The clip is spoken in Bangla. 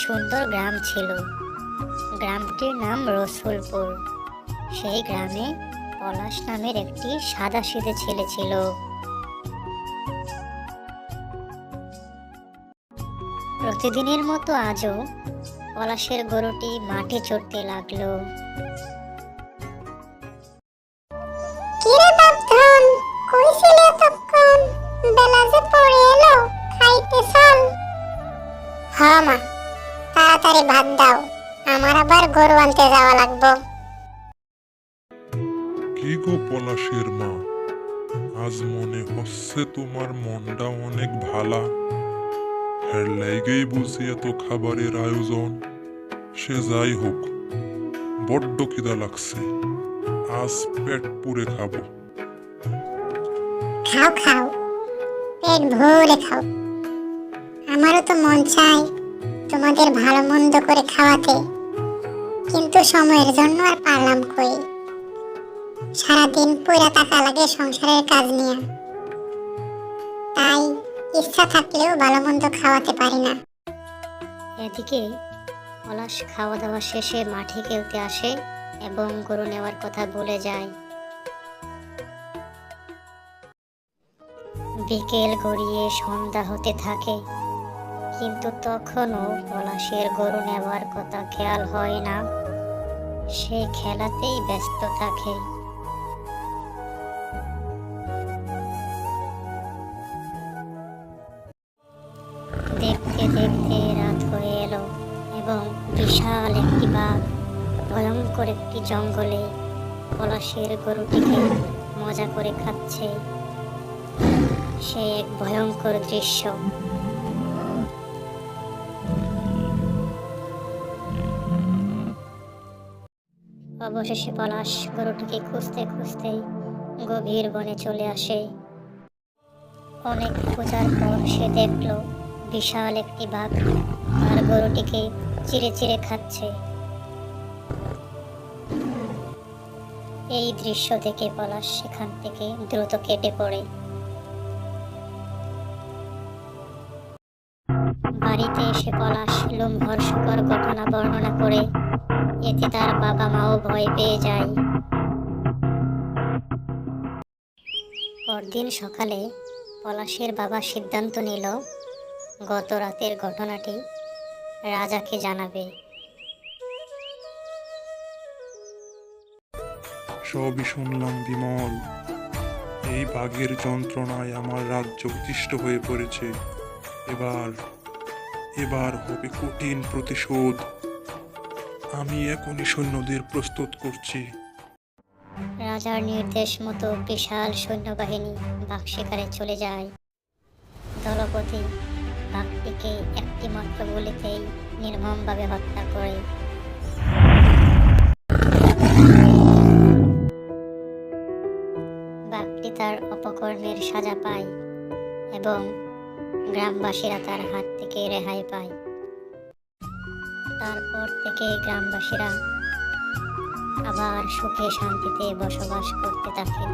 সুন্দর গ্রাম ছিল। গ্রামটির নাম রসুলপুর। সেই গ্রামে পলাশ নামের একটি সাদাসিধে ছেলে ছিল। প্রতিদিনের মতো আজও পলাশের গরুটি মাঠে চড়তে লাগলো। কিরে বাপধন, কই ছিলে এতক্ষণ? বেলা যে পড়ে এলো, খাইতে চল। হ্যাঁ মা, তাড়াতাড়ি ভাত দাও, আমার আবার গরু আনতে যাওয়া লাগবো। কি গো পলাশের মা, আজ মনে হচ্ছে তোমার মনটা অনেক ভালা। এর লাইগেই বুঝি এত খাবারের আয়োজন। সে যাই হোক, বড্ড খিদা লাগছে, আজ পেট পুরে খাবো। খাও খাও, পেট ভরে খাও। আমারও তো মন চাই তোমাদের ভালো মন্দ করে খাওয়াতে, কিন্তু সময়ের জন্য আর পারলাম কই। সারাদিন পুরা টাকা লাগে সংসারের কাজ নিয়ে, তাই ইচ্ছা থাকলেও ভালো মন্দ খাওয়াতে পারি না। এদিকে পলাশ খাওয়া দাওয়া শেষে মাঠে খেলতে আসে এবং গরু নেওয়ার কথা ভুলে যায়। বিকেল গড়িয়ে সন্ধ্যা হতে থাকে, কিন্তু তখনও পলাশের গরু নেওয়ার কথা খেয়াল হয় না। সে খেলাতেই ব্যস্ত থাকে। দেখতে দেখতে রাত হয়ে এলো এবং বিশাল একটি বাঘ ভয়ঙ্কর একটি জঙ্গলে পলাশের গরুটিকে মজা করে খাচ্ছে। সে এক ভয়ঙ্কর দৃশ্য। অবশেষে পলাশ গরুটিকে খুঁজতে খুঁজতে গভীর বনে চলে আসে। অনেক খোঁজার পর সে দেখলো বিশাল একটি বাঘ তার গরুটিকে চিরে চিরে খাচ্ছে। এই দৃশ্য দেখে পলাশ সেখান থেকে দ্রুত কেটে পড়ে। বাড়িতে এসে পলাশ লোমহর্ষকর ঘটনা বর্ণনা করে, এতে তার বাবা মাও ভয় পেয়ে যায়। পরদিন সকালে পলাশের বাবা সিদ্ধান্ত নিল গত রাতের ঘটনাটি রাজাকে জানাবে। সবই শুনলাম বিমল, এই বাঘের যন্ত্রণায় আমার রাজ্য অতিষ্ঠ হয়ে পড়েছে। এবার হবে কঠিন প্রতিশোধ। আমি এখনই সৈন্যদের প্রস্তুত করছি। রাজার নির্দেশ মতো বিশাল সৈন্যবাহিনী বাঘ শিকারে চলে যায়। দলপতি বাঘটিকে একটি মাত্র গুলিতেই নির্মমভাবে হত্যা করে। বাঘটি তার অপকর্মের সাজা পায় এবং গ্রামবাসীরা তার হাত থেকে রেহাই পায়। তারপর থেকে গ্রামবাসীরা আবার সুখে শান্তিতে বসবাস করতে থাকে।